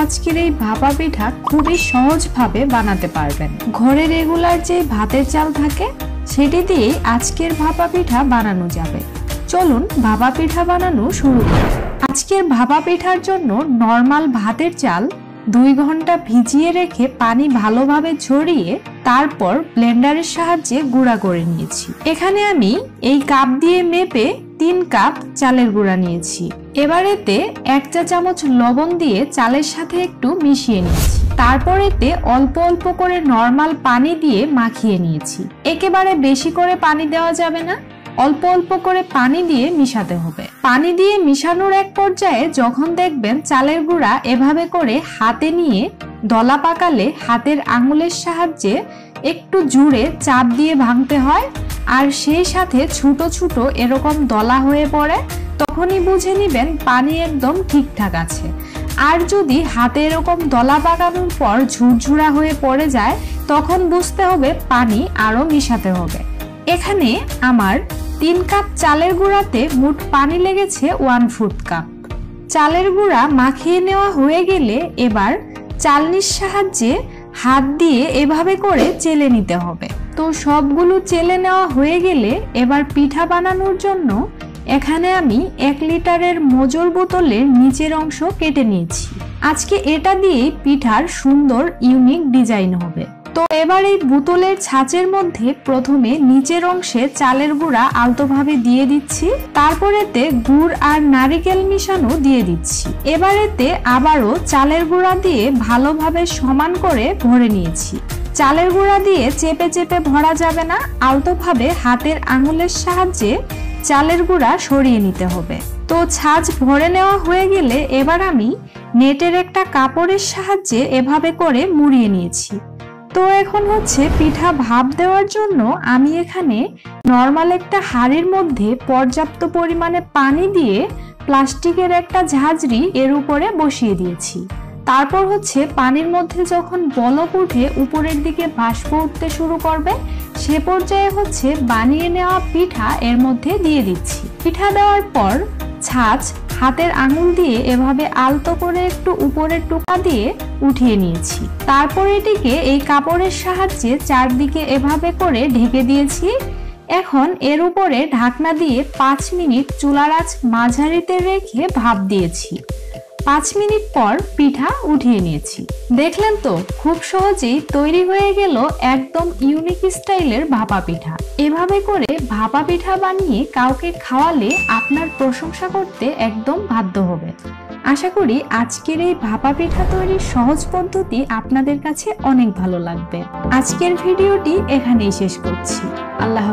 আজকের এই ভাপা পিঠা খুবই সহজভাবে বানাতে পারবেন। ঘরে রেগুলার যে ভাতের চাল থাকে সেটি দিয়ে আজকের ভাপা পিঠা বানানো যাবে। চলুন ভাপা পিঠা বানানো শুরু করি। আজকের ভাপা পিঠার জন্য নরমাল ভাতের চাল 2 ঘন্টা ভিজিয়ে রেখে পানি ভালোভাবে ঝরিয়ে তারপর ব্লেন্ডারের সাহায্যে গুঁড়া করে নিয়েছি। এখানে আমি এই কাপ দিয়ে মেপে 3 কাপ চালের গুঁড়া নিয়েছি। এবার এতে 1 চা চামচ লবণ দিয়ে চালের সাথে একটু মিশিয়ে নিয়েছি। তারপর এতে অল্প অল্প করে নরমাল পানি দিয়ে মাখিয়ে নিয়েছি। একেবারে বেশি করে পানি দেওয়া যাবে না, অল্প অল্প করে পানি দিয়ে মিশাতে হবে। পানি দিয়ে মিশানোর এক পর্যায়ে যখন দেখবেন চালের গুঁড়া এভাবে করে হাতে নিয়ে দলা পাকালে হাতের আঙুলের সাহায্যে একটু জুড়ে চাপ দিয়ে ভাঙতে হয়, আর সেই সাথে ছোট ছোট এরকম দলা হয়ে পড়ে, তখনই বুঝে নিবেন পানি একদম ঠিকঠাক আছে। আর যদি হাতে এরকম দলা পাকানোর পর ঝুরঝুরা হয়ে পড়ে যায় তখন বুঝতে হবে পানি আরো মিশাতে হবে। এখানে আমার 3 কাপ চালের গুঁড়াতে মোট পানি লেগেছে 1/4 কাপ। চালের গুঁড়া মাখিয়ে নেওয়া হয়ে গেলে এবার চালনির সাহায্যে হাত দিয়ে এভাবে করে চেলে নিতে হবে। তো সবগুলো চেলে নেওয়া হয়ে গেলে এবার পিঠা বানানোর জন্য এখানে আমি 1 লিটারের মজর বোতলের নিচের অংশ কেটে নিয়েছি। আজকে এটা দিয়ে পিঠার সুন্দর ইউনিক ডিজাইন হবে। তো এবার এই বোতলের ছাঁচের মধ্যে প্রথমে নিচের অংশে চালের গুঁড়া আলতোভাবে দিয়ে দিচ্ছি, তারপর এতে গুড় আর নারিকেল মিশানো দিয়ে দিচ্ছি। এবার এতে আবারও চালের গুঁড়া দিয়ে ভালোভাবে সমান করে ভরে নিয়েছি। চালের গুঁড়া দিয়ে চেপে চেপে ভরা যাবে না, আলতোভাবে হাতের আঙুলের সাহায্যে চালের গুঁড়া সরিয়ে নিতে হবে। তো ছাঁচ ভরে নেওয়া হয়ে গেলে এবার আমি নেটের একটা কাপড়ের সাহায্যে এভাবে করে মুড়িয়ে নিয়েছি। তো এখন হচ্ছে পিঠা ভাপ দেওয়ার জন্য আমি এখানে নরমাল একটা হাঁড়ির মধ্যে পর্যাপ্ত পরিমাণে পানি দিয়ে প্লাস্টিকের একটা ঝাঁঝরি এর উপরে বসিয়ে দিয়েছি। তারপর হচ্ছে পানির মধ্যে যখন বলক উঠে উপরের দিকে বাষ্প উঠতে শুরু করবে সে পর্যায়ে হচ্ছে বানিয়ে নেওয়া পিঠা এর মধ্যে দিয়ে দিচ্ছি। পিঠা দেওয়ার পর ছাঁচ হাতের আঙুল দিয়ে এভাবে আলতো করে একটু উপরের টোকা দিয়ে উঠিয়ে নিয়েছি। তারপর এটিকে এই কাপড়ের সাহায্যে চারদিকে এভাবে করে ঢেকে দিয়েছি। এখন এর উপরে ঢাকনা দিয়ে 5 মিনিট চুলার আঁচ মাঝারিতে রেখে ভাপ দিয়েছি। 5 মিনিট পর পিঠা উঠিয়ে নিয়েছি। দেখলেন তো খুব সহজেই তৈরি হয়ে গেল একদম ইউনিক স্টাইলের ভাপা পিঠা। এভাবে করে ভাপা পিঠা বানিয়ে কাউকে খাওয়ালে আপনার প্রশংসা করতে একদম বাধ্য হবে। আশা করি আজকের এই ভাপা পিঠা তৈরির সহজ পদ্ধতি আপনাদের কাছে অনেক ভালো লাগবে। আজকের ভিডিওটি এখানেই শেষ করছি। আল্লাহ হাফেজ।